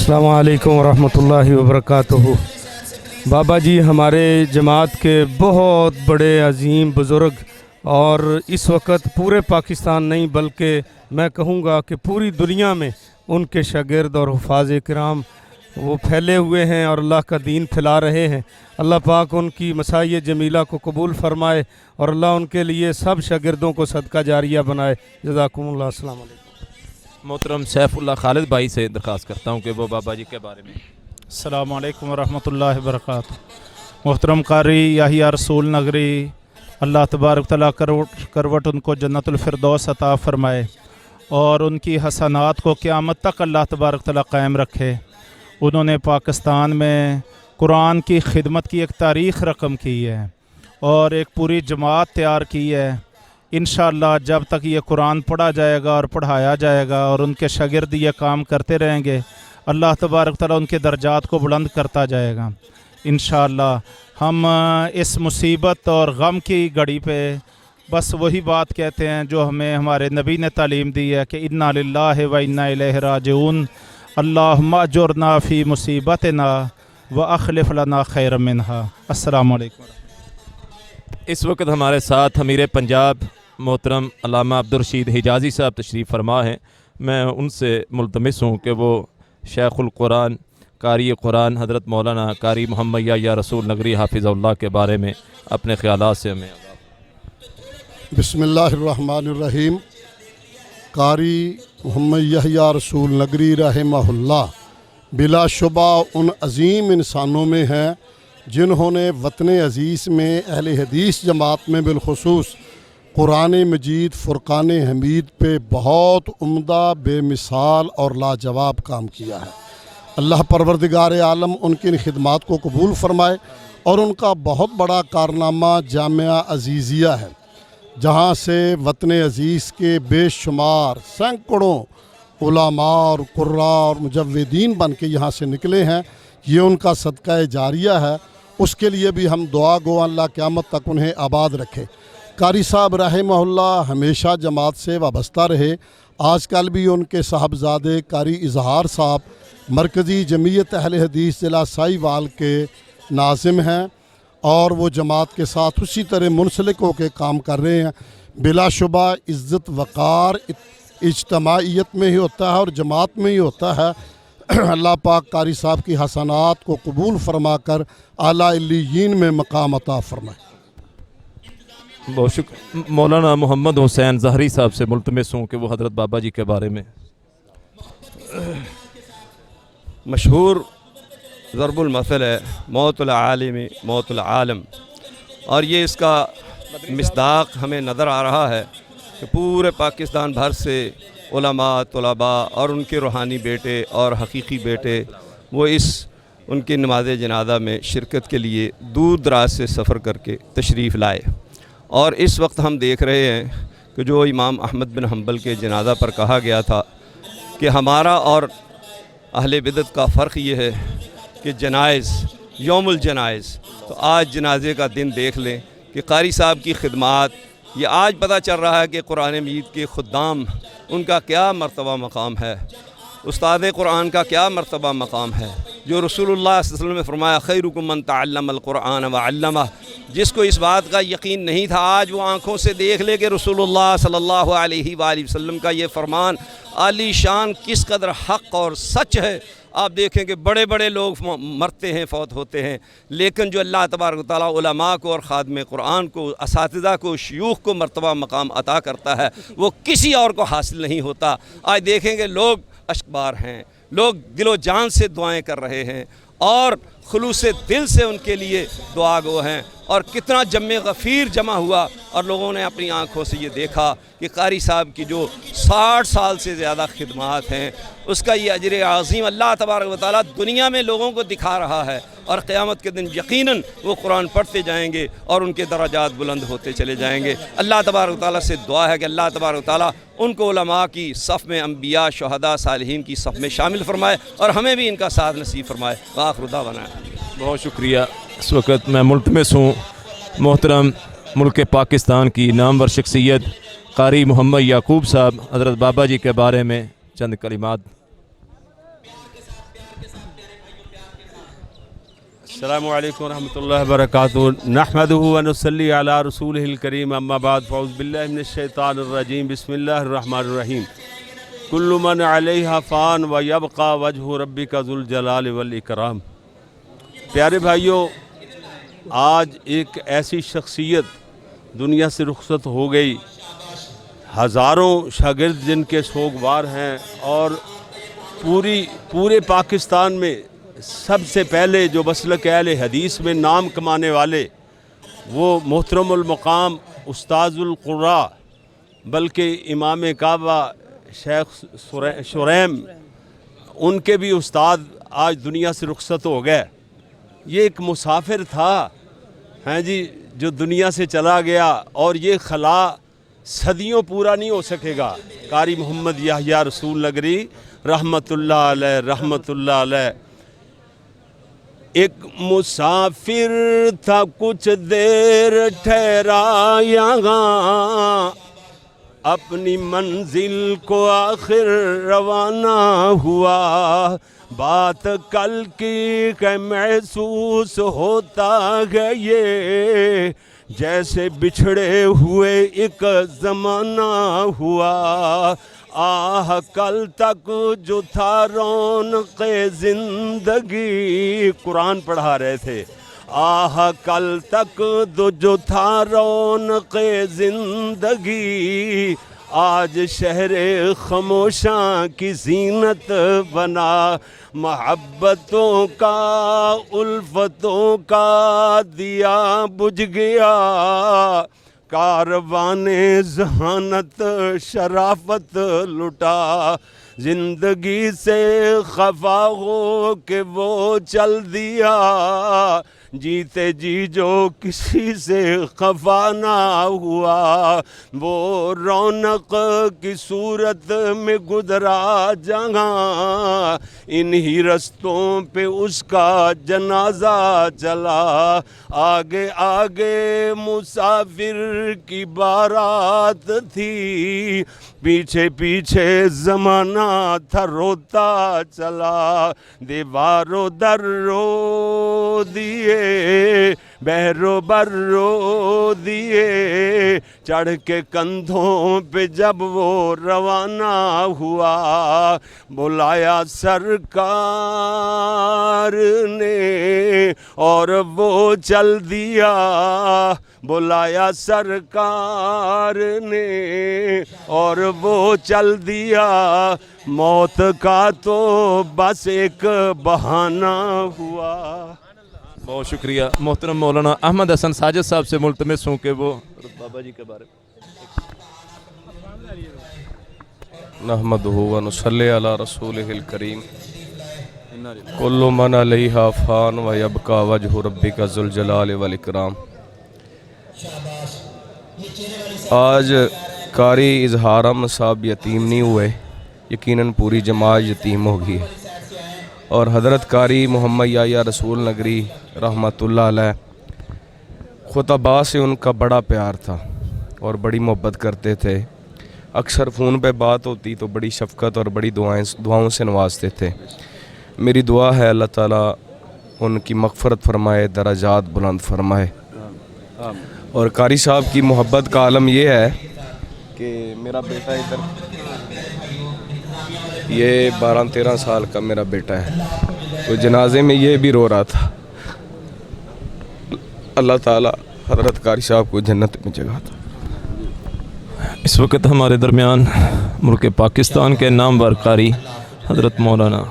अस्सलामु अलैकुम वरहमतुल्लाहि वबरकातुहू। बाबा जी हमारे जमात के बहुत बड़े अजीम बुज़ुर्ग और इस वक्त पूरे पाकिस्तान नहीं बल्कि मैं कहूँगा कि पूरी दुनिया में उनके शागिर्द और हुफ़ाज़ किराम वो फैले हुए हैं और अल्लाह का दीन फैला रहे हैं। अल्लाह पाक उनकी मसाई जमीला को कबूल फ़रमाए और अल्लाह उनके लिए सब शागिर्दों को सदका जारिया बनाए। जज़ाकुमुल्लाह। अस्सलाम वालेकुम। मोहतरम सैफुल्लाह खालिद भाई से दरख्वास्त करता हूँ कि वो बाबा जी के बारे में। अस्सलामु अलैकुम वरहमतुल्लाहि वबरकातुहू। मोहतरम कारी याहिया रसूल नगरी, अल्लाह तबारक तआला करवट उनको जन्नतुल फिरदौस अता फ़रमाए और उनकी हसनात को क़यामत तक अल्लाह तबारक तआला कायम रखे। उन्होंने पाकिस्तान में कुरान की खिदमत की एक तारीख़ रकम की है और एक पूरी जमात तैयार की है। इंशाअल्लाह जब तक ये कुरान पढ़ा जाएगा और पढ़ाया जाएगा और उनके शागिर्द ये काम करते रहेंगे, अल्लाह तबारक तआला उनके दर्जात को बुलंद करता जाएगा। इंशाअल्लाह हम इस मुसीबत और गम की घड़ी पे बस वही बात कहते हैं जो हमें हमारे नबी ने तालीम दी है कि इन्ना लिल्लाहि व इन्ना इलैहि राजिऊन, अल्लाहुम्मा अजुरना फ़ी मुसीबतना व अखलिफ लना खैरम मिनहा। अस्सलामु अलैकुम। इस वक्त हमारे साथ अमीर पंजाब मोहतरम अल्लामा अब्दुर्रशीद हिजाज़ी साहब तशरीफ़ फरमा हैं। मैं उनसे मुल्तमिस हूँ कि वो शेखुल कुरान कारी कुरान हज़रत मौलाना कारी मोहम्मद याहिया रसूल नगरी हाफिज़हुल्लाह के बारे में अपने ख़यालात से हमें बिस्मिल्लाहिर्रहमानिर्रहीम। कारी मोहम्मद याहिया रसूल नगरी रहमहुल्लाह बिलाशुबा उन अजीम इंसानों में हैं जिन्होंने वतन अज़ीज़ में अहले हदीस जमात में बिलखुसूस कुरान मजीद फ़ुरक़ान हमीद पे बहुत उम्दा, बेमिसाल और लाजवाब काम किया है। अल्लाह परवरदिगार आलम उनकी इन खिदमात को कबूल फ़रमाए और उनका बहुत बड़ा कारनामा जामिया अज़ीज़िया है, जहाँ से वतन अज़ीज़ के बेशुमार सैकड़ों उलमा और कुर्रा और मुजव्विदीन बन के यहाँ से निकले हैं। ये उनका सदका जारिया है, उसके लिए भी हम दुआ गो अल्लाह क़यामत तक उन्हें आबाद रखे। कारी साहब रहमहुल्लाह हमेशा जमात से वाबस्ता रहे। आजकल भी उनके साहबजादे कारी इजहार साहब मरकज़ी जमीयत अहले हदीस ज़िला साहिवाल के नाज़िम हैं और वो जमात के साथ उसी तरह मुंसलिक होकर काम कर रहे हैं। बिलाशुबा इज़्ज़त वक़ार इज्तमाइयत में ही होता है और जमात में ही होता है। अल्लाह पाक कारी साहब की हसनात को कबूल फरमा कर आला इल्लियीन में मकाम अता फरमाए। बहुत शुक्र। मौलाना मोहम्मद हुसैन ज़हरी साहब से मुल्तमिस हूँ कि वो हज़रत बाबा जी के बारे में। मशहूर ज़रबुल मसल है मौतुल आलिम मौतुल आलम, और ये इसका मिस्दाक हमें नज़र आ रहा है कि पूरे पाकिस्तान भर से उलमा तलबा और उनके रूहानी बेटे और हकीकी बेटे वो इस उनकी नमाज जनाजा में शिरकत के लिए दूर दराज से सफ़र करके तशरीफ़ लाए। और इस वक्त हम देख रहे हैं कि जो इमाम अहमद बिन हम्बल के जनाजा पर कहा गया था कि हमारा और अहले बिदत का फ़र्क ये है कि जनाइज़ यौमुल जनाइज़, तो आज जनाजे का दिन देख लें कि कारी साहब की खिदमात, ये आज पता चल रहा है कि कुरान मजीद के खुद्दाम उनका क्या मर्तबा मकाम है, उस्ताद कुरान का क्या मर्तबा मकाम है। जो रसूलुल्लाह सल्लल्लाहु अलैहि वसल्लम ने फरमाया खैरुकुम मन तअल्लमल कुरान व अल्लमह, जिसको इस बात का यकीन नहीं था आज वो आँखों से देख ले कि रसूलुल्लाह सल्लल्लाहु अलैहि वसल्लम का ये फरमान आली शान किस कदर हक़ और सच है। आप देखें कि बड़े बड़े लोग मरते हैं, फौत होते हैं, लेकिन जो अल्लाह तबारक व तआला उलमा को और ख़ादिम कुरान को, असातिज़ा को, शयूख़ को मर्तबा मकाम अता करता है, वो किसी और को हासिल नहीं होता। आज देखेंगे लोग अश्कबार हैं, लोग दिलो जान से दुआएं कर रहे हैं और खुलूस दिल से उनके लिए दुआ गो हैं। और कितना जम्मे गफ़ीर जमा हुआ और लोगों ने अपनी आँखों से ये देखा कि कारी साहब की जो 60 साल से ज़्यादा खिदमात हैं उसका ये अजर आज़ीम अल्लाह तबारक व तआला दुनिया में लोगों को दिखा रहा है। और क़यामत के दिन यकीनन वो कुरान पढ़ते जाएंगे और उनके दराजात बुलंद होते चले जाएंगे। अल्लाह तबारक व तआला से दुआ है कि अल्लाह तबारक व तआला उनको उलमा की सफ़ में, अम्बिया, शुहदा, सालिहीन की सफ़ में शामिल फरमाए और हमें भी इनका साथ नसीब फरमाए। आखिर दावाना। बहुत शुक्रिया। इस वक्त मैं मुल्तमिस हूँ मोहतरम मुल्क पाकिस्तान की नामवर शख्सियत कारी मोहम्मद याकूब साहब हज़रत बाबा जी के बारे में चंद कलिमात। अस्सलामु अलैकुम रहमतुल्लाहि व बरकातुहू नहमदुहु व नुसल्ली अला रसूलिहिल करीम अम्मा बाद फ़ऊज़ु बिल्लाहि मिनश शैतानिर रजीम बिस्मिल्लाहिर रहमानिर रहीम कुल्लु मन अलैहा फ़ान व यबक़ा वजहु रब्बिका ज़ुल जलाल वल इकराम। प्यारे भाइयों, आज एक ऐसी शख्सियत दुनिया से रुखसत हो गई, हज़ारों शागिर्द जिनके सोगवार हैं, और पूरे पाकिस्तान में सबसे पहले जो मसलक अहले हदीस में नाम कमाने वाले वो मोहतरमुल मकाम उस्ताजुल क़ुर्रा बल्कि इमाम काबा शेख शुरैम उनके भी उस्ताद आज दुनिया से रुखसत हो गए। ये एक मुसाफिर था, हैं जी, जो दुनिया से चला गया, और ये खला सदियों पूरा नहीं हो सकेगा। कारी मोहम्मद याहिया रसूल नगरी रहमतुल्लाह अलैह एक मुसाफिर था, कुछ देर ठहरा यहाँ, अपनी मंजिल को आखिर रवाना हुआ। बात कल की महसूस होता है ये, जैसे बिछड़े हुए एक ज़माना हुआ। आह कल तक जो था रौनक़े ज़िंदगी, कुरान पढ़ा रहे थे। आह कल तक जो था रौनक़े ज़िंदगी, आज शहरे ख़मोशां की ज़ीनत बना। मोहब्बतों का उल्फतों का दिया बुझ गया, कारवाने ज़हानत शराफत लुटा। ज़िंदगी से खफा हो के वो चल दिया, जीते जी जो किसी से खफा ना हुआ। वो रौनक की सूरत में गुजरा जहाँ, इन्हीं रस्तों पे उसका जनाजा चला। आगे आगे मुसाफिर की बारात थी, पीछे पीछे ज़माना था रोता चला। दीवारों दर रो दिए, बहरो बर्रो दिए, चढ़ के कंधों पे जब वो रवाना हुआ। बुलाया सरकार ने और वो चल दिया, बुलाया सरकार ने और वो चल दिया। मौत का तो बस एक बहाना हुआ। बहुत शुक्रिया। मोहतरम मौलाना अहमद हसन साजिद साहब से मुल्तमिस हूँ कि वो बाबा जी के बारे में। नहमदुहु व नुसल्ली अला रसूलिहिल करीम कुल्लु मन अलैहा फ़ान व यबका वजहु रब्बिका ज़ुल जलाल वल इकराम। आज कारी इजहार अहमद साहब यतीम नहीं हुए, यकीनन पूरी जमात यतीम हो गई है। और हज़रत कारी मोहम्मद याहिया रसूल नगरी रहमतुल्लाह अलैह खुतबा से उनका बड़ा प्यार था और बड़ी मोहब्बत करते थे। अक्सर फ़ोन पे बात होती तो बड़ी शफ़क़त और बड़ी दुआओं से नवाजते थे। मेरी दुआ है अल्लाह ताला उनकी मग़फ़रत फ़रमाए, दराजात बुलंद फ़रमाए। और कारी साहब की मोहब्बत का आलम ये है कि मेरा बेटा इधर, ये 12-13 साल का मेरा बेटा है, तो जनाजे में ये भी रो रहा था। अल्लाह ताला हज़रत कारी साहब को जन्नत में जगह था। इस वक्त हमारे दरमियान मुल्क पाकिस्तान के नामवर कारी हज़रत मौलाना,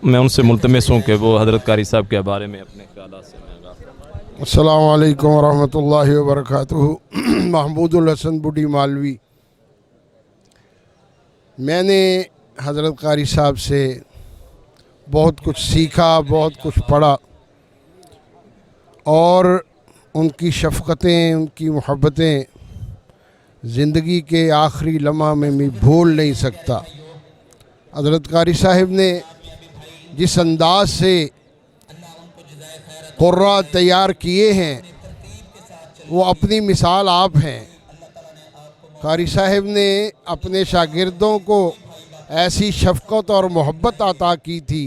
मैं उनसे मुल्तमिस हूँ कि वो हज़रत कारी साहब के बारे में अपने ख्यालात से अस्सलामु अलैकुम वरहमतुल्लाहि वबरकातुहू। महमूदुल हसन बुढ़ी मालवी। मैंने हज़रत कारी साहब से बहुत कुछ सीखा, बहुत कुछ पढ़ा, और उनकी शफ़क़तें, उनकी मोहब्बतें ज़िंदगी के आखिरी लम्हा में मैं भूल नहीं सकता। हज़रत कारी साहब ने जिस अंदाज से क़ुर्रा तैयार किए हैं, वो अपनी मिसाल आप हैं। कारी साहब ने अपने शागिर्दों को ऐसी शफ़क़त और मोहब्बत अता की थी,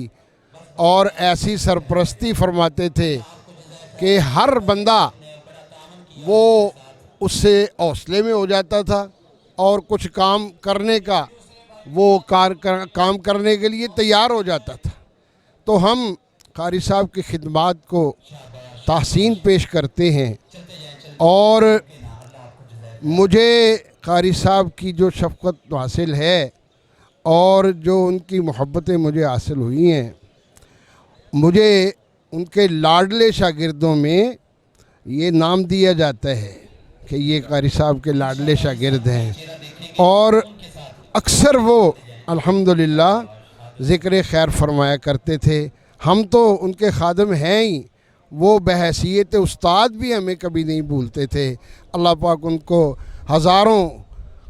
और ऐसी सरपरस्ती फरमाते थे कि हर बंदा वो उससे हौसले में हो जाता था और कुछ काम करने का वो काम करने के लिए तैयार हो जाता था। तो हम कारी साहब की खिदमात को तहसीन पेश करते हैं और मुझे कारी साहब की जो शफ़क़त हासिल है और जो उनकी मोहब्बतें मुझे हासिल हुई हैं, मुझे उनके लाडले शागिर्दों में ये नाम दिया जाता है कि ये कारी साहब के लाडले शागिर्द हैं। और अक्सर वो अल्हम्दुलिल्लाह ज़िक्र खैर फरमाया करते थे। हम तो उनके खादम हैं ही, वो बहैसियत उस्ताद भी हमें कभी नहीं भूलते थे। अल्लाह पाक उनको हज़ारों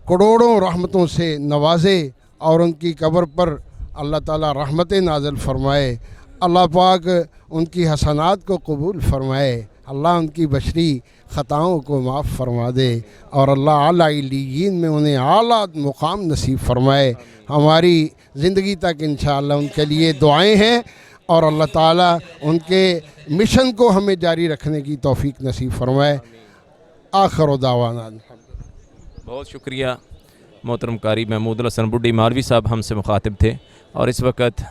करोड़ों रहमतों से नवाजे और उनकी कब्र पर अल्लाह ताला रहमतें नाज़िल फरमाए। अल्लाह पाक उनकी हसनात को कबूल फरमाए। अल्लाह उनकी बशरी ख़ताओं को माफ़ फरमा दे और अल्लाह आला इल्लियीन में उन्हें आला मुकाम नसीब फरमाए। हमारी ज़िंदगी तक इंशाअल्लाह उनके लिए दुआएं हैं और अल्लाह ताला उनके मिशन को हमें जारी रखने की तौफीक नसीब फरमाए। आखिर दावाना। बहुत शुक्रिया। मोहतरम कारी महमूद हसन बुड्ढी मालवी साहब हमसे मुखातिब थे और इस वक्त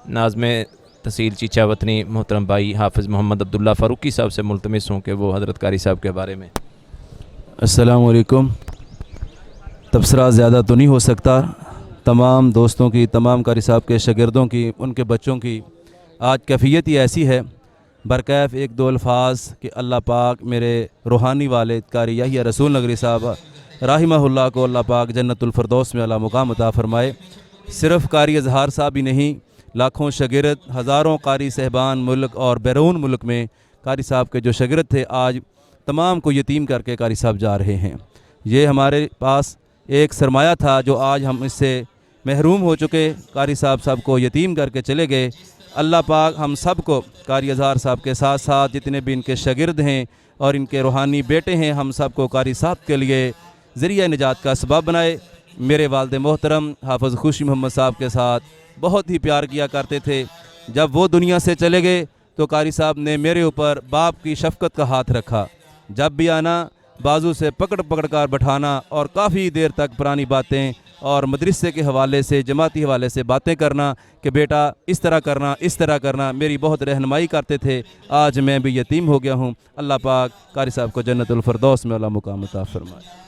नाज़्म तहसील चीचा वतनी मोहतरम भाई हाफ़िज़ मोहम्मद अब्दुल्ला फ़ारूकी साहब से मुल्तमिस हूँ कि वो हज़रत कारी साहब के बारे में। अस्सलाम वालेकुम। तबसरा ज़्यादा तो नहीं हो सकता। तमाम दोस्तों की, तमाम कारी साहब के शागिर्दों की, उनके बच्चों की आज कैफियत ही ऐसी है। बरकैफ़ एक दो अल्फाज कि अल्लाह पाक मेरे रूहानी वालिद कारी याहिया रसूल नगरी साहब राहिमहुल्लाह को अल्लाह पाक जन्नतुल फ़िरदौस में अला मुकाम अता फ़रमाए। सिर्फ़ कारी अज़हार साहब ही नहीं, लाखों शागिर्द, हज़ारों कारी सहबान मुल्क और बैरून मुल्क में कारी साहब के जो शागिर्द थे आज तमाम को यतीम करके कारी साहब जा रहे हैं। ये हमारे पास एक सरमाया था जो आज हम इससे महरूम हो चुके। कारी साहब को यतीम करके चले गए। अल्लाह पाक हम सब को कारी अज़हार साहब के साथ साथ जितने भी इनके शागिर्द हैं और इनके रूहानी बेटे हैं, हम सब को कारी साहब के लिए ज़रिया निजात का सबब बनाए। मेरे वालिद मोहतरम हाफ़िज़ खुशी मोहम्मद साहब के साथ बहुत ही प्यार किया करते थे। जब वो दुनिया से चले गए तो कारी साहब ने मेरे ऊपर बाप की शफ़क़त का हाथ रखा। जब भी आना बाजू से पकड़ कर बैठाना और काफ़ी देर तक पुरानी बातें और मदरसे के हवाले से, जमाती हवाले से बातें करना कि बेटा इस तरह करना, इस तरह करना, मेरी बहुत रहनुमाई करते थे। आज मैं भी यतीम हो गया हूँ। अल्लाह पाक कारी साहब को जन्नतुल फ़िरदौस में अला मुकाम अता फ़रमाए।